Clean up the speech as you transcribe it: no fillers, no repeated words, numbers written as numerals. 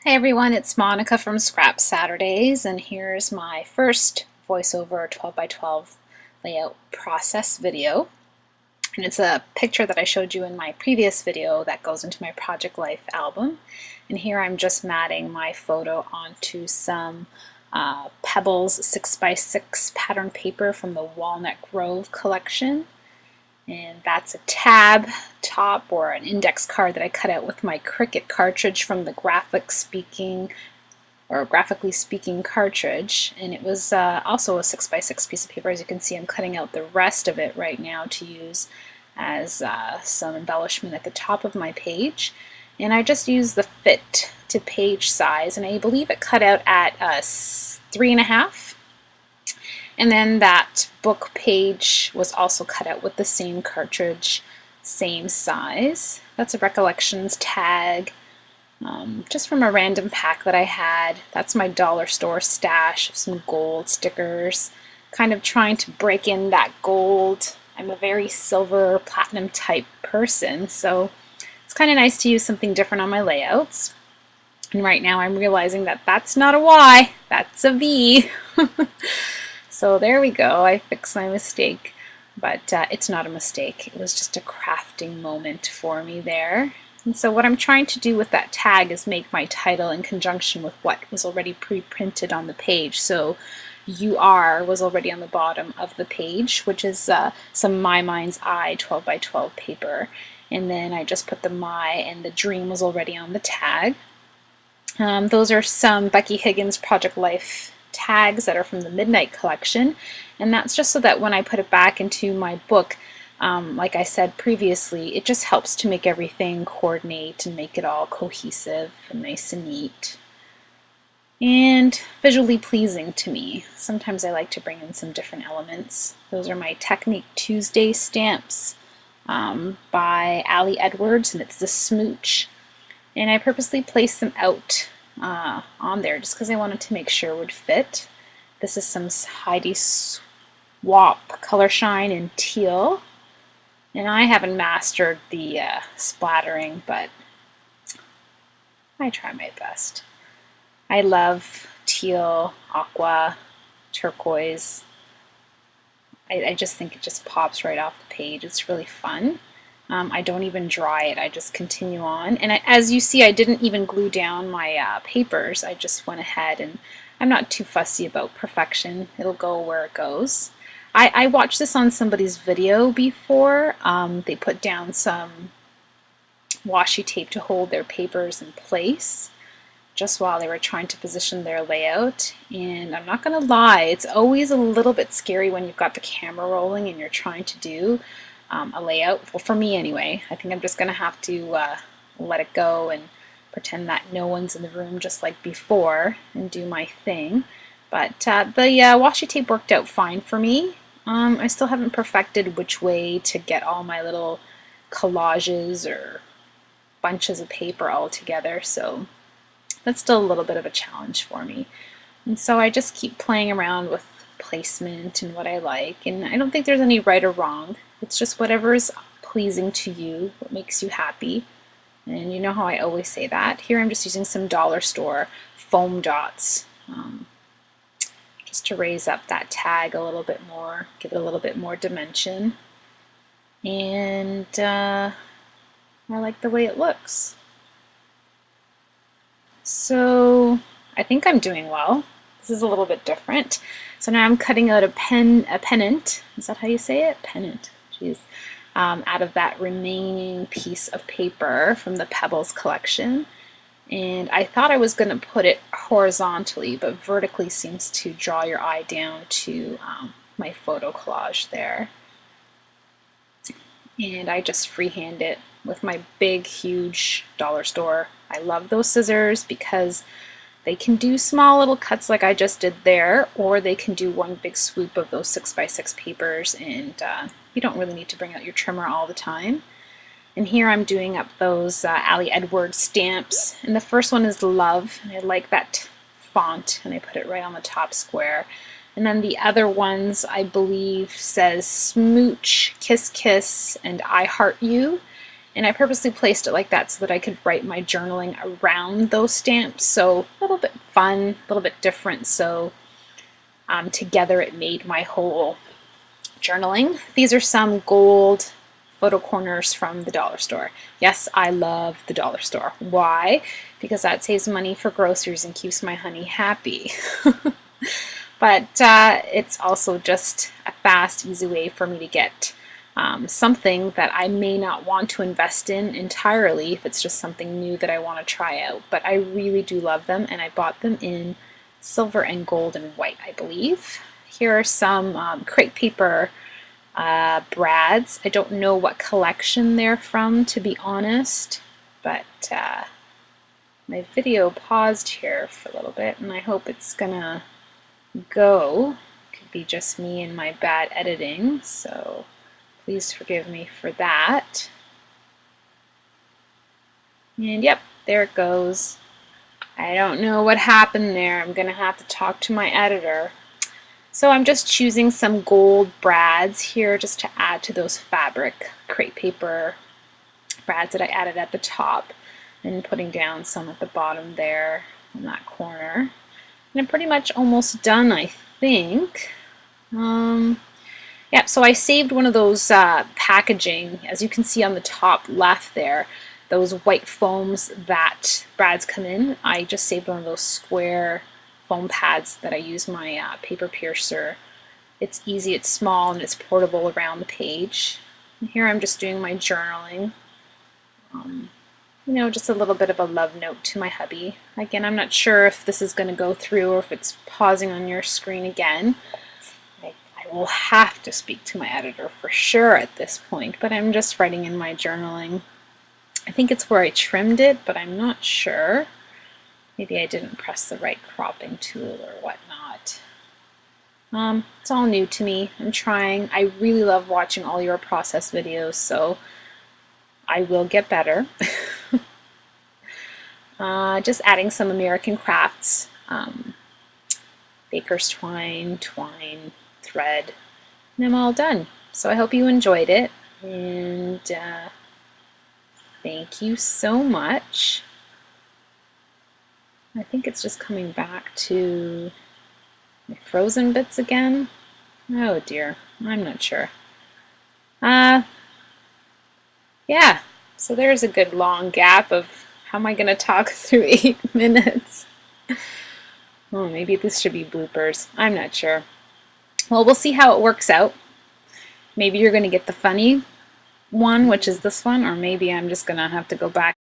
Hey everyone, it's Monica from Scrapsaturdays, and here's my first voiceover 12 by 12 layout process video. And it's a picture that I showed you in my previous video that goes into my Project Life album. And here I'm just matting my photo onto some Pebbles 6 by 6 pattern paper from the Walnut Grove collection. And that's a tab top or an index card that I cut out with my Cricut cartridge from the Graphically Speaking cartridge. And it was also a 6 by 6 piece of paper. As you can see, I'm cutting out the rest of it right now to use as some embellishment at the top of my page. And I just used the fit to page size, and I believe it cut out at 3.5. And then that book page was also cut out with the same cartridge, same size. That's a Recollections tag, just from a random pack that I had. That's my dollar store stash of some gold stickers, kind of trying to break in that gold. I'm a very silver platinum type person, so it's kind of nice to use something different on my layouts. And right now I'm realizing that that's not a Y, that's a V. So there we go, I fixed my mistake, but it's not a mistake. It was just a crafting moment for me there. And so what I'm trying to do with that tag is make my title in conjunction with what was already pre-printed on the page. So "You Are" was already on the bottom of the page, which is some My Mind's Eye 12 by 12 paper. And then I just put the My, and the Dream was already on the tag. Those are some Becky Higgins Project Life tags that are from the Midnight collection, and that's just so that when I put it back into my book, like I said previously, it just helps to make everything coordinate and make it all cohesive and nice and neat and visually pleasing to me. Sometimes I like to bring in some different elements. Those are my Technique Tuesday stamps by Ali Edwards, and it's the Smooch. And I purposely placed them out on there just because I wanted to make sure it would fit. This is some Heidi Swap Color Shine in teal. And I haven't mastered the splattering, but I try my best. I love teal, aqua, turquoise. I just think it just pops right off the page. It's really fun. I don't even dry it, I just continue on. And as you see, I didn't even glue down my papers. I just went ahead, and I'm not too fussy about perfection. It'll go where it goes. I watched this on somebody's video before. They put down some washi tape to hold their papers in place just while they were trying to position their layout. And I'm not gonna lie, it's always a little bit scary when you've got the camera rolling and you're trying to do a layout. Well, for me anyway. I think I'm just gonna have to let it go and pretend that no one's in the room just like before and do my thing. But the washi tape worked out fine for me. I still haven't perfected which way to get all my little collages or bunches of paper all together, so that's still a little bit of a challenge for me. And so I just keep playing around with placement and what I like, and I don't think there's any right or wrong. It's just whatever is pleasing to you, what makes you happy. And you know how I always say that. Here I'm just using some dollar store foam dots just to raise up that tag a little bit more, give it a little bit more dimension. And I like the way it looks. So I think I'm doing well. This is a little bit different. So now I'm cutting out a pennant. Is that how you say it? Pennant. Jeez. Out of that remaining piece of paper from the Pebbles collection. And I thought I was going to put it horizontally, but vertically seems to draw your eye down to my photo collage there. And I just freehand it with my big, huge dollar store. I love those scissors because they can do small little cuts like I just did there, or they can do one big swoop of those 6 by 6 papers, and you don't really need to bring out your trimmer all the time. And here I'm doing up those Ali Edwards stamps, and the first one is Love, and I like that font, and I put it right on the top square. And then the other ones, I believe, says Smooch, Kiss Kiss, and I Heart You. And I purposely placed it like that so that I could write my journaling around those stamps. So a little bit fun, a little bit different. So together it made my whole journaling. These are some gold photo corners from the dollar store. Yes, I love the dollar store. Why? Because that saves money for groceries and keeps my honey happy. But it's also just a fast, easy way for me to get something that I may not want to invest in entirely if it's just something new that I want to try out. But I really do love them, and I bought them in silver and gold and white, I believe. Here are some crepe paper brads. I don't know what collection they're from, to be honest, but my video paused here for a little bit, and I hope it's gonna go. Could be just me and my bad editing, so please forgive me for that. And yep, there it goes. I don't know what happened there. I'm gonna have to talk to my editor. So I'm just choosing some gold brads here just to add to those fabric crepe paper brads that I added at the top, and putting down some at the bottom there in that corner. And I'm pretty much almost done, I think. Yeah, so I saved one of those packaging, as you can see on the top left there, those white foams that brads come in. I just saved one of those square foam pads that I use my paper piercer. It's easy, it's small, and it's portable around the page. And here I'm just doing my journaling. You know, just a little bit of a love note to my hubby. Again, I'm not sure if this is going to go through or if it's pausing on your screen again. I will have to speak to my editor for sure at this point, but I'm just writing in my journaling. I think it's where I trimmed it, but I'm not sure. Maybe I didn't press the right cropping tool or whatnot. It's all new to me. I'm trying. I really love watching all your process videos, so I will get better. Just adding some American Crafts, baker's twine, thread, and I'm all done. So I hope you enjoyed it, and thank you so much. I think it's just coming back to my frozen bits again. Oh dear, I'm not sure. Yeah, so there's a good long gap of how am I going to talk through 8 minutes? Oh, maybe this should be bloopers. I'm not sure. Well, we'll see how it works out. Maybe you're going to get the funny one, which is this one, or maybe I'm just going to have to go back